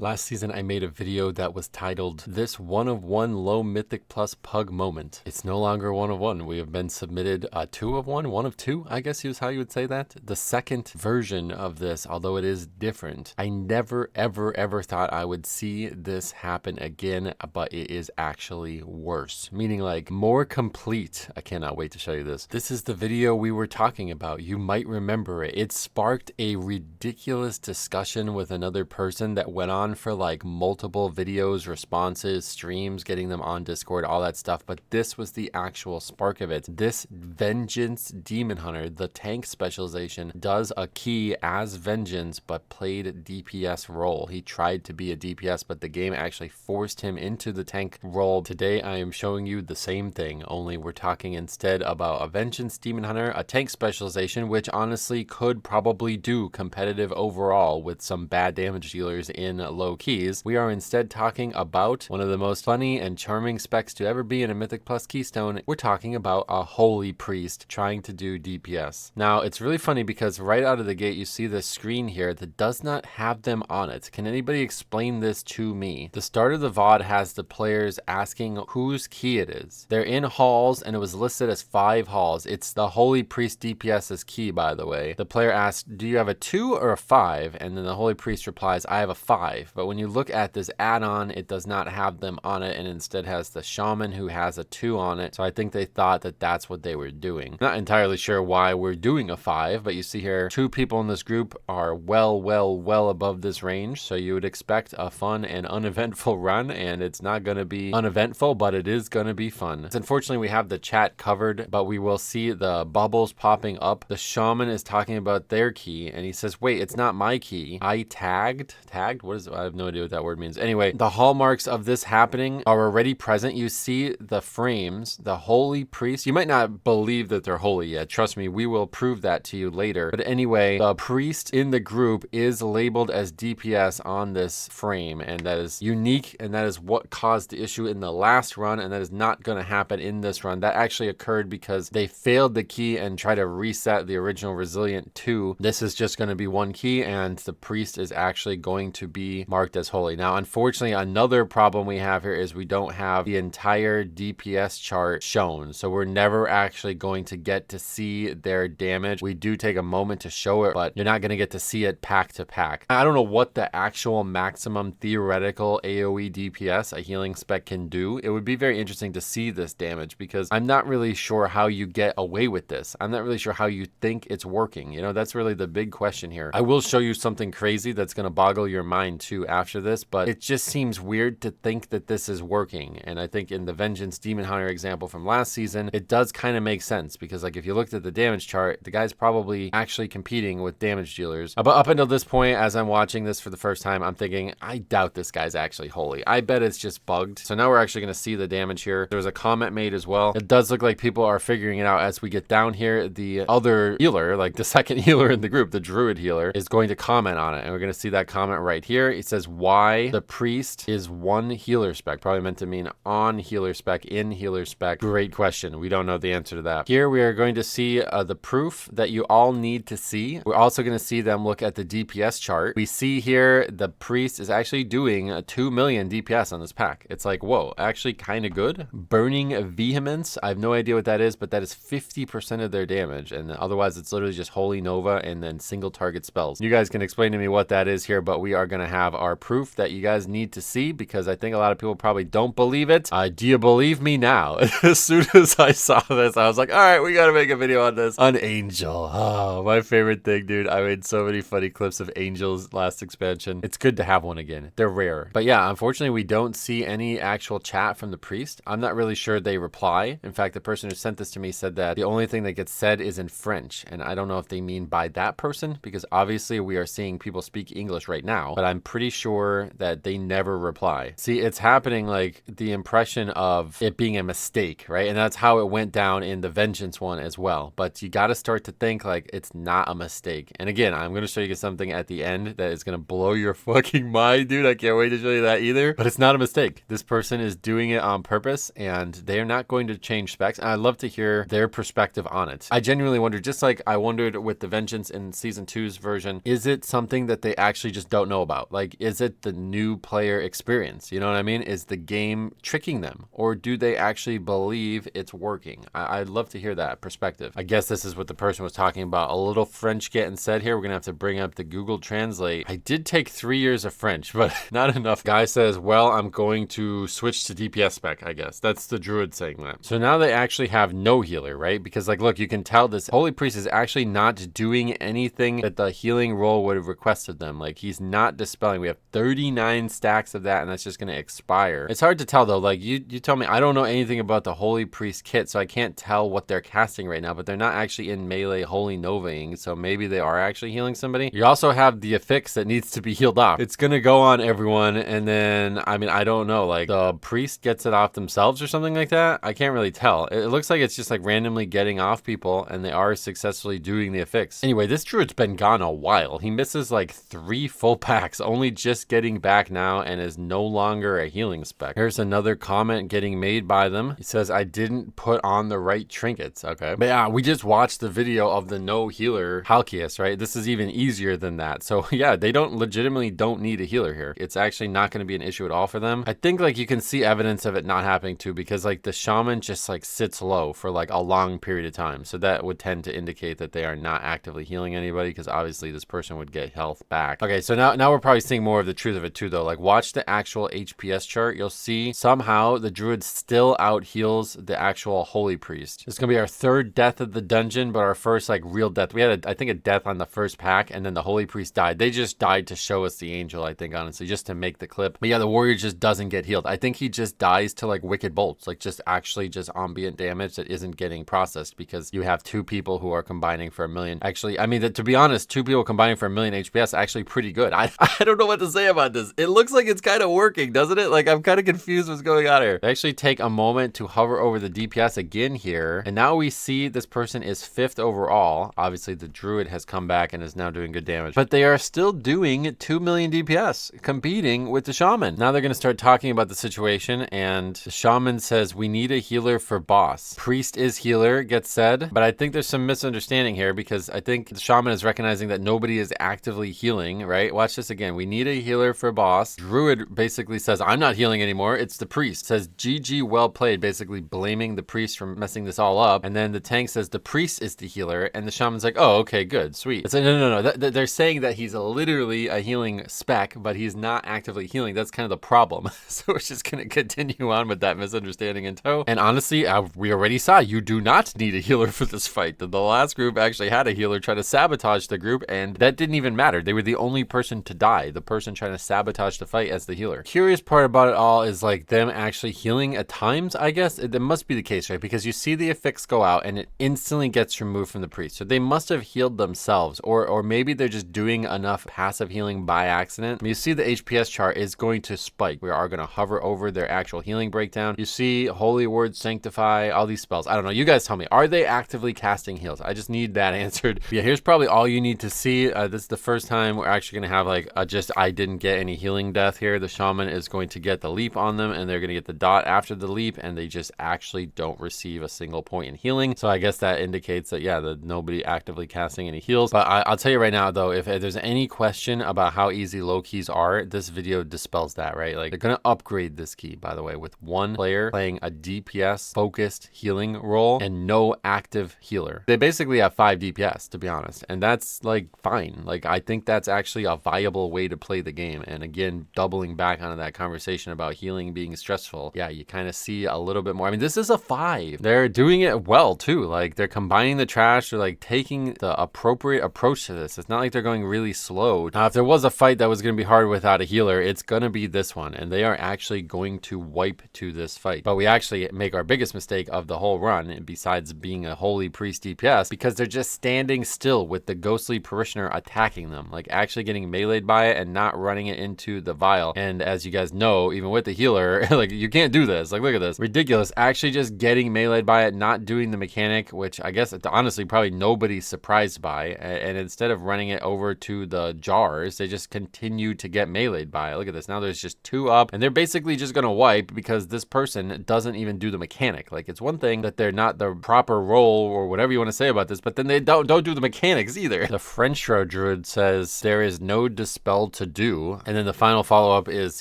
Last season, I made a video that was titled, This One of One Low Mythic Plus Pug Moment. It's no longer one of one. We have been submitted a 2 of 1, 1 of 2, I guess is how you would say that. The second version of this, although it is different. I never, ever thought I would see this happen again, but it is actually worse. Meaning like more complete. I cannot wait to show you this. This is the video we were talking about. You might remember it. It sparked a ridiculous discussion with another person that went on for like multiple videos, responses, streams, getting them on Discord, all that stuff. But this was the actual spark of it. This Vengeance Demon Hunter, the tank specialization, does a key as Vengeance, but played DPS role. He tried to be a DPS, but the game actually forced him into the tank role. Today, I am showing you the same thing, only we're talking instead about a Vengeance Demon Hunter, a tank specialization, which honestly could probably do competitive overall with some bad damage dealers in low keys. We are instead talking about one of the most funny and charming specs to ever be in a Mythic Plus Keystone. We're talking about a Holy Priest trying to do DPS. Now, it's really funny because right out of the gate, you see this screen here that does not have them on it. Can anybody explain this to me? The start of the VOD has the players asking whose key it is. They're in halls and it was listed as 5 halls. It's the Holy Priest DPS's key, by the way. The player asks, do you have a 2 or a 5? And then the Holy Priest replies, I have a 5. But when you look at this add-on, it does not have them on it and instead has the Shaman who has a 2 on it. So I think they thought that that's what they were doing. Not entirely sure why we're doing a 5, but you see here 2 people in this group are well above this range. So you would expect a fun and uneventful run, and it's not going to be uneventful, but it is going to be fun. Unfortunately, we have the chat covered, but we will see the bubbles popping up. The Shaman is talking about their key and he says, wait, it's not my key. I tagged? What is it? I have no idea what that word means. Anyway, the hallmarks of this happening are already present. You see the frames, the Holy Priest. You might not believe that they're holy yet. Trust me, we will prove that to you later. But anyway, the priest in the group is labeled as DPS on this frame, and that is unique, and that is what caused the issue in the last run, and that is not going to happen in this run. That actually occurred because they failed the key and tried to reset the original Resilient 2. This is just going to be one key, and the priest is actually going to be marked as holy. Now, unfortunately, another problem we have here is we don't have the entire DPS chart shown. So we're never actually going to get to see their damage. We do take a moment to show it, but you're not going to get to see it pack to pack. I don't know what the actual maximum theoretical AoE DPS a healing spec can do. It would be very interesting to see this damage because I'm not really sure how you get away with this. I'm not really sure how you think it's working. You know, that's really the big question here. I will show you something crazy that's going to boggle your mind too after this, but it just seems weird to think that this is working. And I think in the Vengeance Demon Hunter example from last season, it does kind of make sense because like if you looked at the damage chart, the guy's probably actually competing with damage dealers. But up until this point, as I'm watching this for the first time, I'm thinking, I doubt this guy's actually holy. I bet it's just bugged. So now we're actually going to see the damage here. There was a comment made as well. It does look like people are figuring it out as we get down here. The other healer, like the second healer in the group, the druid healer, is going to comment on it. And we're going to see that comment right here. It says why the priest is 1 healer spec. Probably meant to mean on healer spec, in healer spec. Great question. We don't know the answer to that. Here we are going to see the proof that you all need to see. We're also going to see them look at the DPS chart. We see here the priest is actually doing a 2 million DPS on this pack. It's like, whoa, actually kind of good. Burning Vehemence. I have no idea what that is, but that is 50% of their damage. And otherwise it's literally just Holy Nova and then single target spells. You guys can explain to me what that is here, but we are going to have our proof that you guys need to see because I think a lot of people probably don't believe it. Do you believe me now? As soon as I saw this, I was like, all right, we got to make a video on this. On Angel. Oh, my favorite thing, dude. I made so many funny clips of Angel's last expansion. It's good to have one again. They're rare. But yeah, unfortunately, we don't see any actual chat from the priest. I'm not really sure they reply. In fact, the person who sent this to me said that the only thing that gets said is in French. And I don't know if they mean by that person because obviously we are seeing people speak English right now, but I'm pretty sure that they never reply. See, it's happening like the impression of it being a mistake, right? And that's how it went down in the Vengeance one as well. But you got to start to think like it's not a mistake. And again, I'm going to show you something at the end that is going to blow your fucking mind, dude. I can't wait to show you that either. But it's not a mistake. This person is doing it on purpose and they're not going to change specs. And I'd love to hear their perspective on it. I genuinely wonder, just like I wondered with the Vengeance in Season 2's version, is it something that they actually just don't know about? Like, Like, is it the new player experience? You know what I mean? Is the game tricking them, or do they actually believe it's working? I'd love to hear that perspective. I guess this is what the person was talking about. A little French getting said here. We're gonna have to bring up the Google Translate. I did take 3 years of French, but not enough. Guy says, well, I'm going to switch to DPS spec, I guess. That's the druid saying that. So now they actually have no healer, right? Because like, look, you can tell this Holy Priest is actually not doing anything that the healing role would have requested them. Like, he's not dispelling. We have 39 stacks of that, and that's just going to expire. It's hard to tell though. Like, you tell me, I don't know anything about the Holy Priest kit, so I can't tell what they're casting right now, but they're not actually in melee Holy Novaing, so maybe they are actually healing somebody. You also have the affix that needs to be healed off. It's going to go on everyone, and then, I mean, I don't know, like the priest gets it off themselves or something like that. I can't really tell. It looks like it's just like randomly getting off people, and they are successfully doing the affix. Anyway, this druid's been gone a while. He misses like 3 full packs, only just getting back now, and is no longer a healing spec. Here's another comment getting made by them. He says, I didn't put on the right trinkets. Okay. But yeah, we just watched the video of the no healer healthiest, right? This is even easier than that. So yeah, they legitimately don't need a healer here. It's actually not going to be an issue at all for them. I think like you can see evidence of it not happening too, because like the shaman just like sits low for like a long period of time. So that would tend to indicate that they are not actively healing anybody, because obviously this person would get health back. Okay, so now we're probably seeing more of the truth of it too though. Like, watch the actual HPS chart. You'll see somehow the druid still out heals the actual Holy Priest. It's gonna be our 3rd death of the dungeon, but our first like real death. We had I think a death on the first pack, and then the Holy Priest died. They just died to show us the angel, I think, honestly, just to make the clip. But yeah, the warrior just doesn't get healed. I think he just dies to like wicked bolts, like just actually just ambient damage that isn't getting processed, because you have 2 people who are combining for 1 million. Actually, I mean, to be honest, 2 people combining for 1 million HPS actually pretty good. I don't know what to say about this. It looks like it's kind of working, doesn't it? Like, I'm kind of confused what's going on here. They actually take a moment to hover over the DPS again here, and now we see this person is 5th overall. Obviously, the druid has come back and is now doing good damage, but they are still doing 2 million DPS, competing with the shaman. Now they're going to start talking about the situation, and the shaman says, we need a healer for boss. Priest is healer, gets said, but I think there's some misunderstanding here, because I think the shaman is recognizing that nobody is actively healing, right? Watch this again. We need a healer for boss. Druid basically says, I'm not healing anymore. It's the priest. Says, GG, well played, basically blaming the priest for messing this all up. And then the tank says, the priest is the healer, and the shaman's like, oh, okay, good, sweet. It's like, no. They're saying that he's literally a healing spec, but he's not actively healing. That's kind of the problem. So we're just going to continue on with that misunderstanding in tow. And honestly, we already saw you do not need a healer for this fight. The last group actually had a healer try to sabotage the group, and that didn't even matter. They were the only person to die, the person trying to sabotage the fight as the healer. Curious part about it all is like them actually healing at times, I guess. That must be the case, right? Because you see the affix go out and it instantly gets removed from the priest. So they must have healed themselves, or maybe they're just doing enough passive healing by accident. I mean, you see the HPS chart is going to spike. We are going to hover over their actual healing breakdown. You see Holy Word, Sanctify, all these spells. I don't know. You guys tell me, are they actively casting heals? I just need that answered. But yeah, here's probably all you need to see. This is the first time we're actually going to have like just I didn't get any healing death here. The shaman is going to get the leap on them, and they're going to get the dot after the leap, and they just actually don't receive a single point in healing. So I guess that indicates that, yeah, that nobody actively casting any heals. But I'll tell you right now though, if there's any question about how easy low keys are, this video dispels that, right? Like, they're going to upgrade this key, by the way, with 1 player playing a DPS focused healing role and no active healer. They basically have 5 DPS, to be honest, and that's like fine. Like, I think that's actually a viable way to play the game. And again, doubling back onto that conversation about healing being stressful, yeah, you kind of see a little bit more. I mean, this is a 5. They're doing it well too. Like, they're combining the trash. They're like taking the appropriate approach to this. It's not like they're going really slow. Now, if there was a fight that was going to be hard without a healer, it's going to be this one, and they are actually going to wipe to this fight. But we actually make our biggest mistake of the whole run, besides being a Holy Priest DPS, because they're just standing still with the ghostly parishioner attacking them, like actually getting meleeed by it and not running it into the vial. And as you guys know, even with the healer, like, you can't do this. Like, look at this. Ridiculous. Actually just getting meleeed by it, not doing the mechanic, which I guess honestly probably nobody's surprised by. And instead of running it over to the jars, they just continue to get meleeed by it. Look at this. Now there's just 2 up, and they're basically just going to wipe because this person doesn't even do the mechanic. Like, it's one thing that they're not the proper role or whatever you want to say about this, but then they don't do the mechanics either. The French Druid says there is no dispel to do. And then the final follow-up is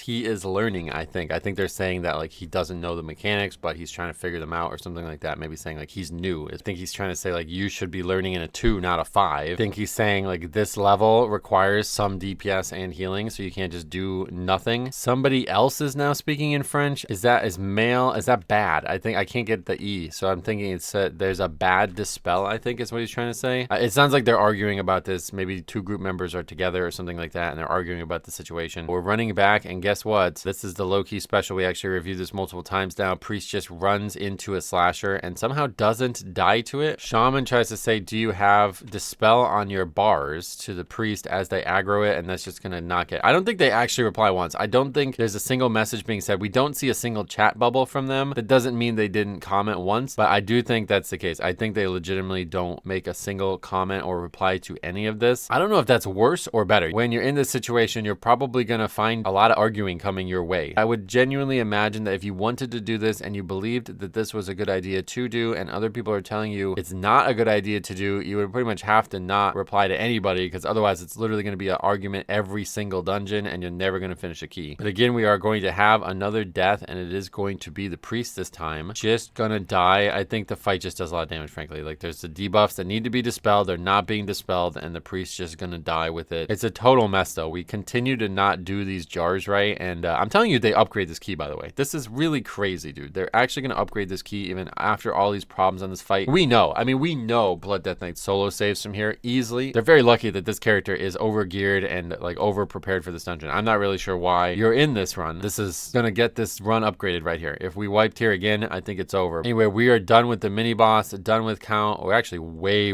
he is learning, I think. I think they're saying that like he doesn't know the mechanics, but he's trying to figure them out or something like that. Maybe saying like he's new. I think he's trying to say like you should be learning in a 2, not a 5. I think he's saying like this level requires some DPS and healing, so you can't just do nothing. Somebody else is now speaking in French. Is male? Is that bad? I think I can't get the E, so I'm thinking it's there's a bad dispel, I think is what he's trying to say. It sounds like they're arguing about this. Maybe 2 group members are together or something like that, and they're arguing about the situation. We're running back, and guess what? This is the low-key special. We actually reviewed this multiple times now. Priest just runs into a slasher and somehow doesn't die to it. Shaman tries to say, do you have dispel on your bars to the priest as they aggro it, and that's just gonna knock it. I don't think they actually reply once. I don't think there's a single message being said. We don't see a single chat bubble from them. That doesn't mean they didn't comment once, but I do think that's the case. I think they legitimately don't make a single comment or reply to any of this. I don't know if that's worse or better. When you're in this situation, you're probably gonna find a lot of arguing coming your way. I would genuinely imagine that if you wanted to do this and you believed that this was a good idea to do, and other people are telling you it's not a good idea to do, you would pretty much have to not reply to anybody, because otherwise it's literally going to be an argument every single dungeon and you're never going to finish a key. But again, we are going to have another death, and it is going to be the priest this time. Just gonna die. I think the fight just does a lot of damage, frankly. Like there's the debuffs that need to be dispelled. They're not being dispelled, and the priest just gonna die with it. It's a total mess though. We continue to not do these jars right, and I'm telling you, they upgrade this key, by the way. This is really crazy, dude. They're actually gonna upgrade this key even after all these problems on this fight. We know. I mean, we know Blood Death Knight solo saves from here easily. They're very lucky that this character is over geared and like over prepared for this dungeon. I'm not really sure why you're in this run. This is gonna get this run upgraded right here. If we wiped here again, I think it's over. Anyway, we are done with the mini boss, done with count. We're actually way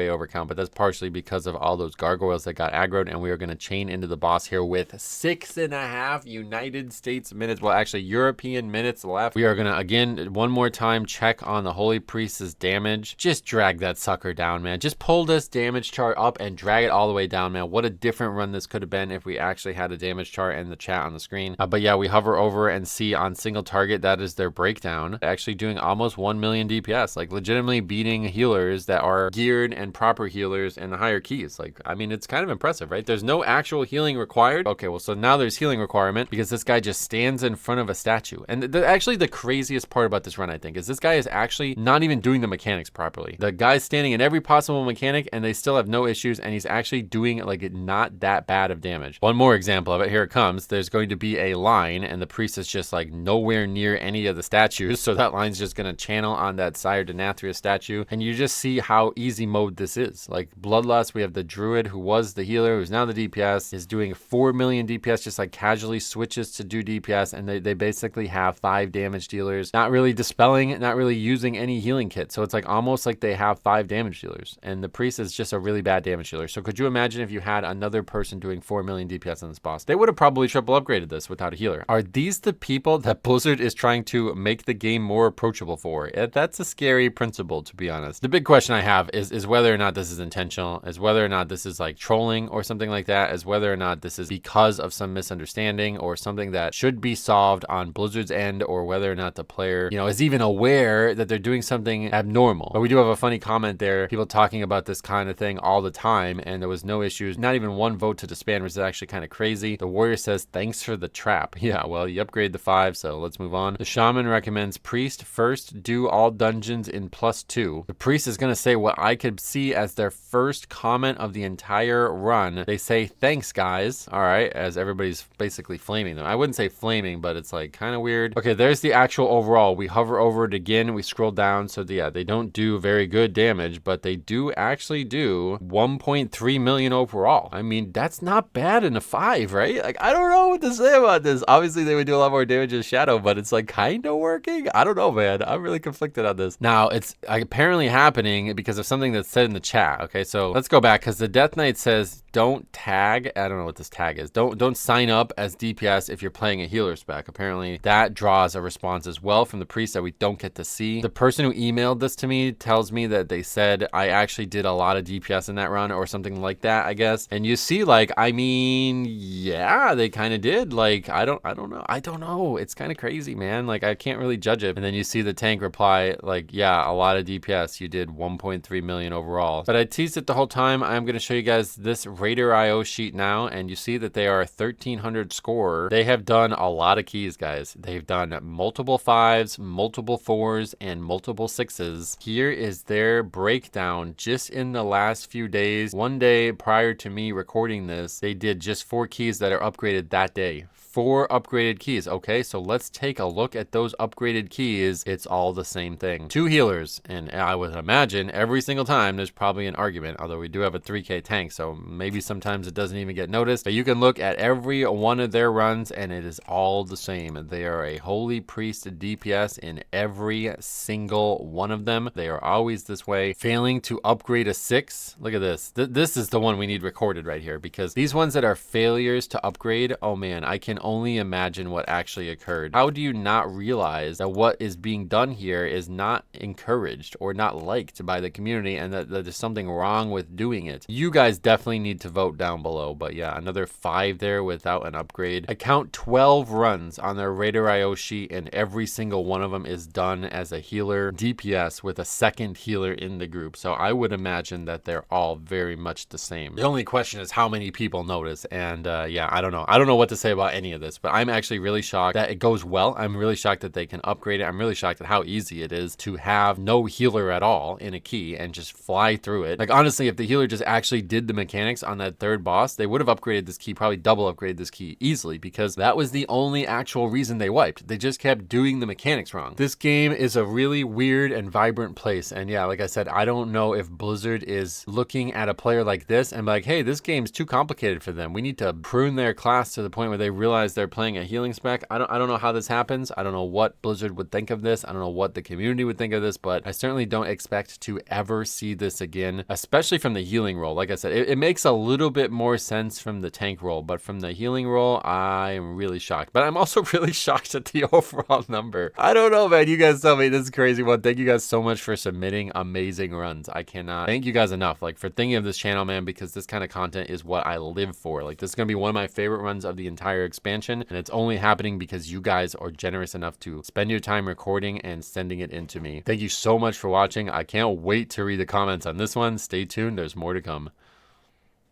over count, but that's partially because of all those gargoyles that got aggroed, and we are gonna chain into the boss here with 6.5 United States minutes. Well, actually European minutes left. We are gonna again one more time check on the Holy Priest's damage. Just drag that sucker down, man. Just pull this damage chart up and drag it all the way down, man. What a different run this could have been if we actually had a damage chart and the chat on the screen. But yeah, we hover over and see on single target, that is their breakdown. Actually doing almost 1 million DPS, like legitimately beating healers that are geared and proper healers and the higher keys. Like, I mean, it's kind of impressive, right? There's no actual healing required. Okay, well, so now there's healing requirement because this guy just stands in front of a statue. And actually the craziest part about this run, I think, is this guy is actually not even doing the mechanics properly. The guy's standing in every possible mechanic and they still have no issues, and he's actually doing like not that bad of damage. One more example of it, here it comes. There's going to be a line and the priest is just like nowhere near any of the statues, so that line's just gonna channel on that Sire Denathria statue, and you just see how easy mode this is. Like Bloodlust, we have the druid who was the healer, who's now the DPS, is doing 4 million DPS, just like casually switches to do DPS, and they basically have 5 damage dealers, not really dispelling, not really using any healing kit. So it's like almost like they have 5 damage dealers, and the priest is just a really bad damage dealer. So could you imagine if you had another person doing 4 million DPS on this boss? They would have probably triple upgraded this without a healer. Are these the people that Blizzard is trying to make the game more approachable for? That's a scary principle, to be honest. The big question I have is whether or not this is intentional, is whether or not this is like trolling or something like that, is whether or not this is because of some misunderstanding or something that should be solved on Blizzard's end, or whether or not the player, you know, is even aware that they're doing something abnormal. But we do have a funny comment there, people talking about this kind of thing all the time, and there was no issues, not even one vote to disband, which is actually kind of crazy. The warrior says, thanks for the trap. Yeah, well, you upgrade the 5, so let's move on. The shaman recommends priest first do all dungeons in +2. The priest is going to say what I could see as their first comment of the entire run. They say, thanks guys. All right, as everybody's basically flaming them. I wouldn't say flaming, but it's like kind of weird. Okay, there's the actual overall. We hover over it again, we scroll down. So yeah, they don't do very good damage, but they do actually do 1.3 million overall. I mean, that's not bad in a 5, right? Like, I don't know what to say about this. Obviously they would do a lot more damage in Shadow, but it's like kind of working. I don't know, man. I'm really conflicted on this. Now, it's apparently happening because of something that's said in the chat. Okay, so let's go back, because the Death Knight says don't tag. I don't know what this tag is. Don't sign up as DPS if you're playing a healer spec. Apparently that draws a response as well from the priest that we don't get to see. The person who emailed this to me tells me that they said I actually did a lot of DPS in that run or something like that, I guess. And you see, like, I mean, yeah, they kind of did. Like, I don't know. It's kind of crazy, man. Like, I can't really judge it. And then you see the tank reply, like, yeah, a lot of DPS. You did 1.3 million overall. But I teased it the whole time. I'm going to show you guys this Raider IO sheet now. now, and you see that they are a 1300 score. They have done a lot of keys, guys. They've done multiple 5s, multiple 4s, and multiple 6s. Here is their breakdown just in the last few days. One day prior to me recording this, they did just 4 keys that are upgraded that day. 4 upgraded keys. Okay, so let's take a look at those upgraded keys. It's all the same thing. 2 healers, and I would imagine every single time there's probably an argument, although we do have a 3k tank, so maybe sometimes it doesn't even get noticed. But you can look at every one of their runs and it is all the same. They are a Holy Priest DPS in every single one of them. They are always this way. Failing to upgrade a 6. Look at this. This is the one we need recorded right here, because these ones that are failures to upgrade, oh man, I can only imagine what actually occurred. How do you not realize that what is being done here is not encouraged or not liked by the community, and that there's something wrong with doing it? You guys definitely need to vote down below. But yeah, another 5 there without an upgrade. I count 12 runs on their Raider IO sheet, and every single one of them is done as a healer DPS with a second healer in the group. So I would imagine that they're all very much the same. The only question is how many people notice, and yeah, I don't know what to say about any of this, but I'm actually really shocked that it goes well. I'm really shocked that they can upgrade it. I'm really shocked at how easy it is to have no healer at all in a key and just fly through it. Like, honestly, if the healer just actually did the mechanics on that 3rd boss, they would have upgraded this key, probably double upgraded this key easily, because that was the only actual reason they wiped. They just kept doing the mechanics wrong. This game is a really weird and vibrant place, and yeah, like I said, I don't know if Blizzard is looking at a player like this and like, hey, this game's too complicated for them. We need to prune their class to the point where they realize they're playing a healing spec. I don't know how this happens. I don't know what Blizzard would think of this. I don't know what the community would think of this, but I certainly don't expect to ever see this again, especially from the healing role. Like I said, it makes a little bit more sense from the tank role, but from the healing role, I am really shocked. But I'm also really shocked at the overall number. I don't know, man. You guys tell me. This is crazy one. Thank you guys so much for submitting amazing runs. I cannot thank you guys enough, like, for thinking of this channel, man, because this kind of content is what I live for. Like, this is gonna be one of my favorite runs of the entire expansion, and it's only happening because you guys are generous enough to spend your time recording and sending it in to me. Thank you so much for watching. I can't wait to read the comments on this one. Stay tuned. There's more to come.